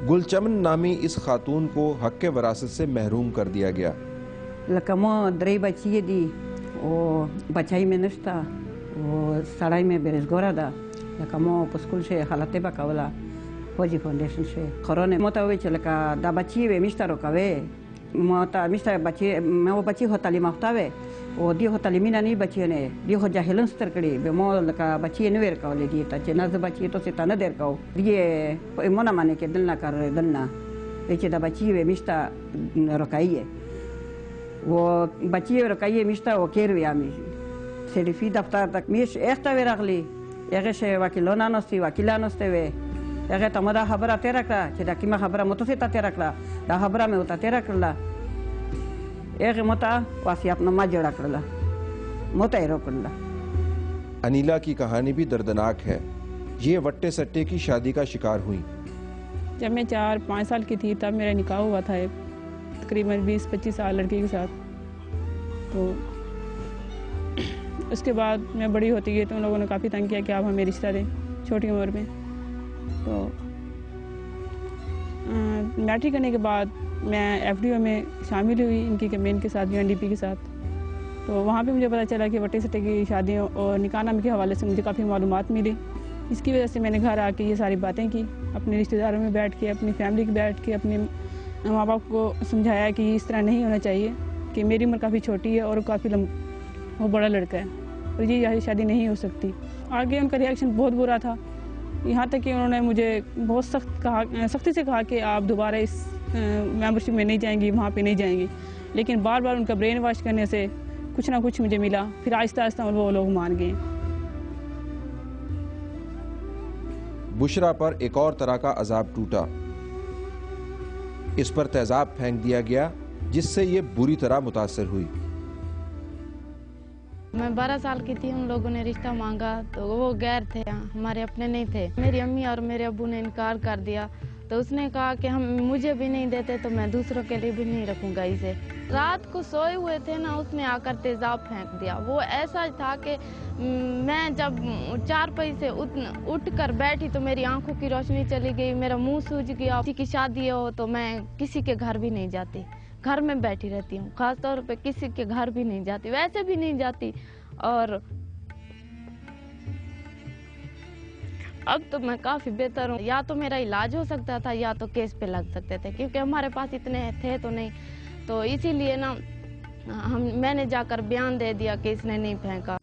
گلچمن نامی اس خاتون کو حق وراثت سے محروم کر دیا گیا۔ لکمو دری بچی دی او بچائی میں نشتا او سڑائی میں بیرزگورا دا لکمو پسکول شے حالتے با کولا فوجی فاؤنڈیشن شے خورونه متوی چې لکه دا بچی وی میشته رو کوي متا میشته بچی مو بچی هو تعلیم یافته وي او دی هو تعلیمی نه بچی نه دی هو جاهلان ستر کړي به مو لکه بچی نه ور کولې دی ته چې نه بچی ته څه نه در کو دی مونږ معنی کې دل نه کار دل نه چې دا بچی وی میشته روکایي و بچی روکایي میشته او کیر وی امی سریفی دفتر تک میش اخته ورغلی هغه شه وکیلانه نستی وکیلانه نسته وی هغه ته مدا خبره تیر کړه چې دا کیمه خبره متوسه ته تیر کړه دا خبره مې وته تیر کړله هغه متا وصیت نامه جوړ کړله مته یې روکړله۔ انیلا کی کہانی بھی دردناک ہے۔ یہ وٹے سٹے کی شادی کا شکار ہوئی۔ جب میں 4-5 سال کی تھی تب میرا نکاح ہوا تھا تقریباً 20-25 سال لڑکی کے ساتھ، تو اس کے بعد میں بڑی ہوتی گئی تو ان لوگوں نے کافی تنگ کیا کہ آپ ہمیں رشتہ دیں چھوٹی عمر میں۔ تو میٹرک کرنے کے بعد میں ایف ڈی او میں شامل ہوئی ان کی کیمپین کے ساتھ UNDP کے ساتھ، تو وہاں پہ مجھے پتہ چلا کہ وٹے سٹے کی شادیوں اور نکاح نامے کے حوالے سے مجھے کافی معلومات ملی۔ اس کی وجہ سے میں نے گھر آ کے یہ ساری باتیں کی، اپنے رشتہ داروں میں بیٹھ کے اپنی فیملی کے بیٹھ کے اپنے ماں باپ کو سمجھایا کہ اس طرح نہیں ہونا چاہیے، کہ میری عمر کافی چھوٹی ہے اور کافی وہ بڑا لڑکا ہے اور یہ شادی نہیں ہو سکتی۔ آگے ان کا ریئیکشن بہت برا تھا، یہاں تک کہ انہوں نے مجھے بہت سختی سے کہا کہ آپ دوبارہ اس ممبرشپ میں نہیں جائیں گی، وہاں پہ نہیں جائیں گی، لیکن بار بار ان کا برین واش کرنے سے کچھ نہ کچھ مجھے ملا، پھر آہستہ آہستہ وہ لوگ مان گئے۔ بشرا پر ایک اور طرح کا عذاب ٹوٹا، اس پر تیزاب پھینک دیا گیا جس سے یہ بری طرح متاثر ہوئی۔ میں 12 سال کی تھی، ان لوگوں نے رشتہ مانگا تو وہ غیر تھے، ہمارے اپنے نہیں تھے۔ میری امی اور میرے ابو نے انکار کر دیا، تو اس نے کہا کہ ہم مجھے بھی نہیں دیتے تو میں دوسروں کے لیے بھی نہیں رکھوں گا اسے۔ رات کو سوئے ہوئے تھے نا، اس نے آ کر تیزاب پھینک دیا۔ وہ ایسا تھا کہ میں جب 4 پائی سے اٹھ کر بیٹھی تو میری آنکھوں کی روشنی چلی گئی، میرا منہ سوج گیا۔ کسی کی شادی ہو تو میں کسی کے گھر بھی نہیں جاتی، گھر میں بیٹھی رہتی ہوں، خاص طور پہ کسی کے گھر بھی نہیں جاتی، ویسے بھی نہیں جاتی۔ اور اب تو میں کافی بہتر ہوں، یا تو میرا علاج ہو سکتا تھا یا تو کیس پہ لگ سکتے تھے، کیونکہ ہمارے پاس اتنے تھے تو نہیں، تو اسی لیے نا میں نے جا کر بیان دے دیا کہ اس نے نہیں پھینکا۔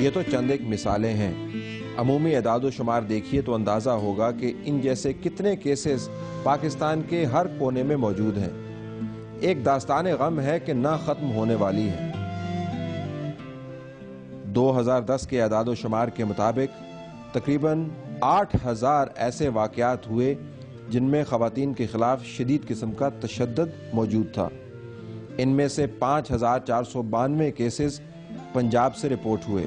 یہ تو چند ایک مثالیں ہیں، عمومی اعداد و شمار دیکھیے تو اندازہ ہوگا کہ ان جیسے کتنے کیسز پاکستان کے ہر کونے میں موجود ہیں۔ ایک داستان غم ہے کہ نہ ختم ہونے والی ہے۔ 2010 کے اعداد و شمار کے مطابق تقریباً 8000 ایسے واقعات ہوئے جن میں خواتین کے خلاف شدید قسم کا تشدد موجود تھا۔ ان میں سے 5492 کیسز پنجاب سے رپورٹ ہوئے،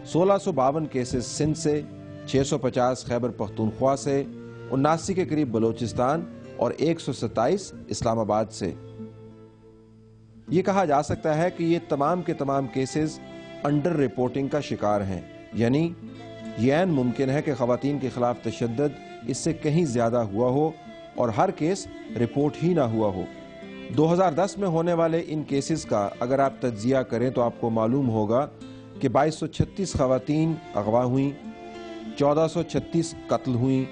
1652 کیسز سندھ سے، 650 خیبر پختونخوا سے، 79 کے قریب بلوچستان اور 127 اسلام آباد سے۔ یہ کہا جا سکتا ہے کہ یہ تمام کے تمام کیسز انڈر رپورٹنگ کا شکار ہیں، یعنی یہ عین ممکن ہے کہ خواتین کے خلاف تشدد اس سے کہیں زیادہ ہوا ہو اور ہر کیس رپورٹ ہی نہ ہوا ہو۔ 2010 میں ہونے والے ان کیسز کا اگر آپ تجزیہ کریں تو آپ کو معلوم ہوگا کہ 2236 خواتین اغوا ہوئیں، 1436 قتل ہوئیں،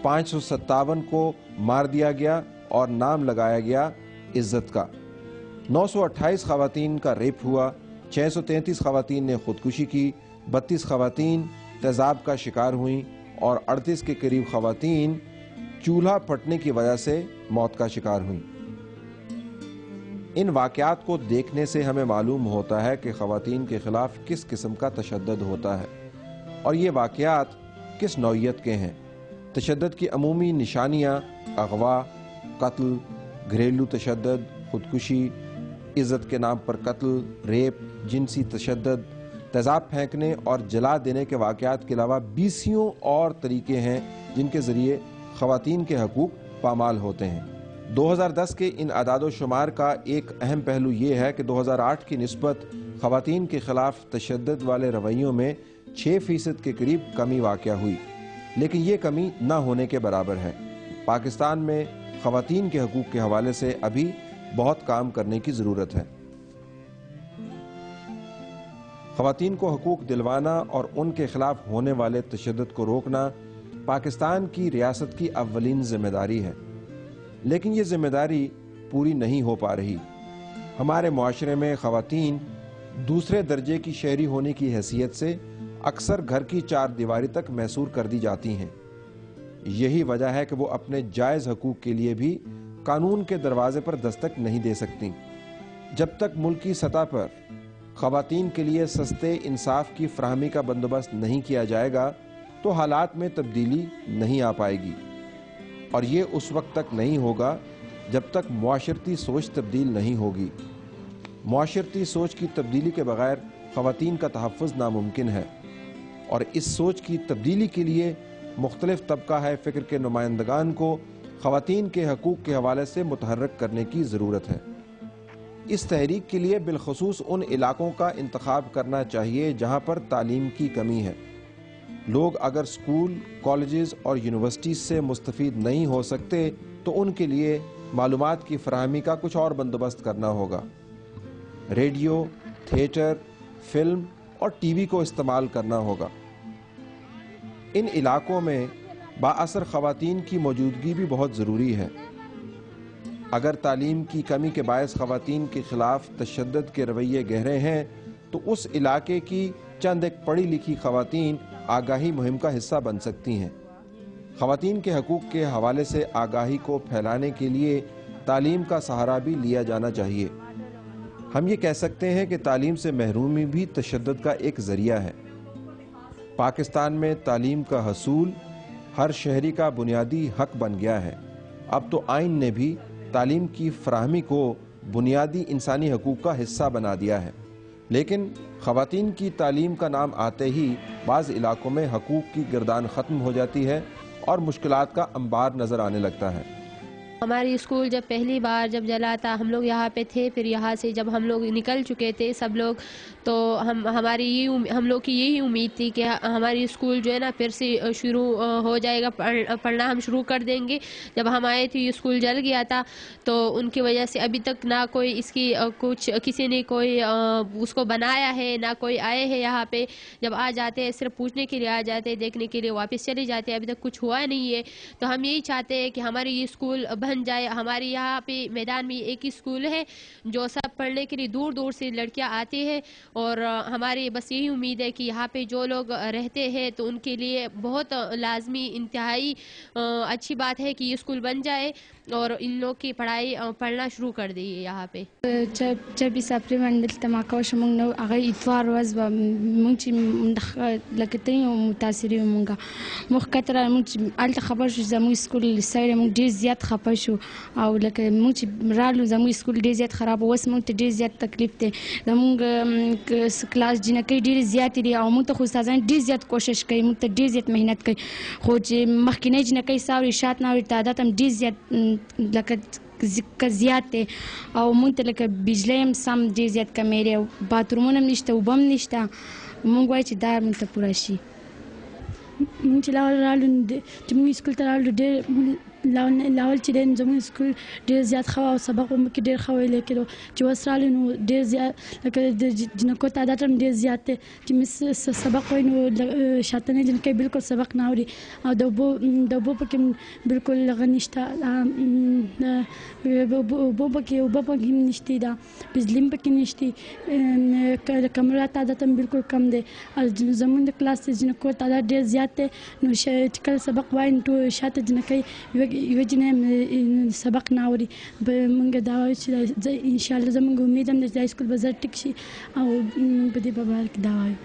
557 کو مار دیا گیا اور نام لگایا گیا عزت کا، 928 خواتین کا ریپ ہوا، 633 خواتین نے خودکشی کی، 32 خواتین تیزاب کا شکار ہوئیں اور 38 کے قریب خواتین چولہا پھٹنے کی وجہ سے موت کا شکار ہوئیں۔ ان واقعات کو دیکھنے سے ہمیں معلوم ہوتا ہے کہ خواتین کے خلاف کس قسم کا تشدد ہوتا ہے اور یہ واقعات کس نوعیت کے ہیں۔ تشدد کی عمومی نشانیاں اغوا، قتل، گھریلو تشدد، خودکشی، عزت کے نام پر قتل، ریپ، جنسی تشدد، تیزاب پھینکنے اور جلا دینے کے واقعات کے علاوہ 20 اور طریقے ہیں جن کے ذریعے خواتین کے حقوق پامال ہوتے ہیں۔ 2010 کے ان اعداد و شمار کا ایک اہم پہلو یہ ہے کہ 2008 کی نسبت خواتین کے خلاف تشدد والے رویوں میں 6% کے قریب کمی واقع ہوئی، لیکن یہ کمی نہ ہونے کے برابر ہے۔ پاکستان میں خواتین کے حقوق کے حوالے سے ابھی بہت کام کرنے کی ضرورت ہے۔ خواتین کو حقوق دلوانا اور ان کے خلاف ہونے والے تشدد کو روکنا پاکستان کی ریاست کی اولین ذمہ داری ہے، لیکن یہ ذمہ داری پوری نہیں ہو پا رہی۔ ہمارے معاشرے میں خواتین دوسرے درجے کی شہری ہونے کی حیثیت سے اکثر گھر کی چار دیواری تک محصور کر دی جاتی ہیں۔ یہی وجہ ہے کہ وہ اپنے جائز حقوق کے لیے بھی قانون کے دروازے پر دستک نہیں دے سکتی۔ جب تک ملکی سطح پر خواتین کے لیے سستے انصاف کی فراہمی کا بندوبست نہیں کیا جائے گا تو حالات میں تبدیلی نہیں آ پائے گی، اور یہ اس وقت تک نہیں ہوگا جب تک معاشرتی سوچ تبدیل نہیں ہوگی۔ معاشرتی سوچ کی تبدیلی کے بغیر خواتین کا تحفظ ناممکن ہے، اور اس سوچ کی تبدیلی کے لیے مختلف طبقہ ہے فکر کے نمائندگان کو خواتین کے حقوق کے حوالے سے متحرک کرنے کی ضرورت ہے۔ اس تحریک کے لیے بالخصوص ان علاقوں کا انتخاب کرنا چاہیے جہاں پر تعلیم کی کمی ہے۔ لوگ اگر سکول، کالجز اور یونیورسٹیز سے مستفید نہیں ہو سکتے تو ان کے لیے معلومات کی فراہمی کا کچھ اور بندوبست کرنا ہوگا۔ ریڈیو، تھیٹر، فلم اور ٹی وی کو استعمال کرنا ہوگا۔ ان علاقوں میں بااثر خواتین کی موجودگی بھی بہت ضروری ہے۔ اگر تعلیم کی کمی کے باعث خواتین کے خلاف تشدد کے رویے گہرے ہیں تو اس علاقے کی چند ایک پڑھی لکھی خواتین آگاہی مہم کا حصہ بن سکتی ہیں۔ خواتین کے حقوق کے حوالے سے آگاہی کو پھیلانے کے لیے تعلیم کا سہارا بھی لیا جانا چاہیے۔ ہم یہ کہہ سکتے ہیں کہ تعلیم سے محرومی بھی تشدد کا ایک ذریعہ ہے۔ پاکستان میں تعلیم کا حصول ہر شہری کا بنیادی حق بن گیا ہے۔ اب تو آئین نے بھی تعلیم کی فراہمی کو بنیادی انسانی حقوق کا حصہ بنا دیا ہے، لیکن خواتین کی تعلیم کا نام آتے ہی بعض علاقوں میں حقوق کی گردان ختم ہو جاتی ہے اور مشکلات کا انبار نظر آنے لگتا ہے۔ ہماری اسکول جب پہلی بار جب جلا تھا، ہم لوگ یہاں پہ تھے، پھر یہاں سے جب ہم لوگ نکل چکے تھے سب لوگ، تو ہم لوگ کی یہی امید تھی کہ ہماری اسکول جو ہے نا پھر سے شروع ہو جائے گا، پڑھنا ہم شروع کر دیں گے۔ جب ہم آئے تھے اسکول جل گیا تھا، تو ان کی وجہ سے ابھی تک نہ کوئی اس کی کسی نے کوئی اس کو بنایا ہے، نہ کوئی آئے ہیں یہاں پہ۔ جب آ جاتے ہیں صرف پوچھنے کے لیے آ جاتے ہیں، دیکھنے کے لیے واپس چلے جاتے ہیں، ابھی تک کچھ ہوا نہیں ہے۔ تو ہم یہی چاہتے ہیں کہ ہماری یہ اسکول بن جائے۔ ہمارے یہاں پہ میدان میں ایک ہی اسکول ہے جو سب پڑھنے کے لیے دور دور سے لڑکیاں آتی ہیں، اور ہماری بس یہی امید ہے کہ یہاں پہ جو لوگ رہتے ہیں تو ان کے لیے بہت لازمی انتہائی اچھی بات ہے کہ یہ اسکول بن جائے اور ان لوگ کی پڑھنا شروع کر دیئے یہاں پہ۔ جب سپری منڈل تماکوش مونږ نو هغه اتوار ورځ به مونږ چې لکه ته متاثر یو مونږ کتره مونږ چې هلته خبر شو زموږ سکول سایډ مونږ ډېر زیات خفه شو، او لکه مونږ چې رالو زموږ سکول ډېر زیات خراب، اوس مونږ ته ډېر زیات تکلیف دی، زموږ کلاس جنکۍ ډېرې زیاتې دي، او مونږ ته خو استادان ډېر زیات کوشش کوي، مونږ ته ډېر زیات محنت کوي، خو چې مخکینۍ جنکۍ ساوري شات نه اوري تعداد هم ډېر زیات لکه زیات دی، او مونږ ته لکه بجلی هم سم ډېر زیات کمی دی، او باترومونه هم نشته، اوبه هم نشته. مونږ وایو چې دا مونږ ته پوره شي. مونږ چې لاول رالو چې مونږ سکول ته رالو ډېر لاول چې دی زموږ سکول ډېر زیات ښه او سبق به مو کې ډېر ښه ویلی کېدو، چې اوس رالو نو ډېر زیات لکه د جنکو تعداد هم ډېر زیات دی، چې مس سبق وایي نو شاتنۍ جنکۍ بالکل سبق نه اوري، او د اوبو پکې بالکل هغه نشته، اوبو پکې هم نشته، دا بجلي هم پکې نشته، د کمره تعداد هم بالکل کم دی، او زموږ د کلاس د جنکو تعداد ډېر زیات دی، نو چې کله سبق وایي نو شاته جنکۍ یوه جنۍ سبق نه اوري. مونږ دا وایو چې انشاءالله زموږ امید هم دی چې دا سکول به زر ټیک شي، او په دې په باره کې دا وایو.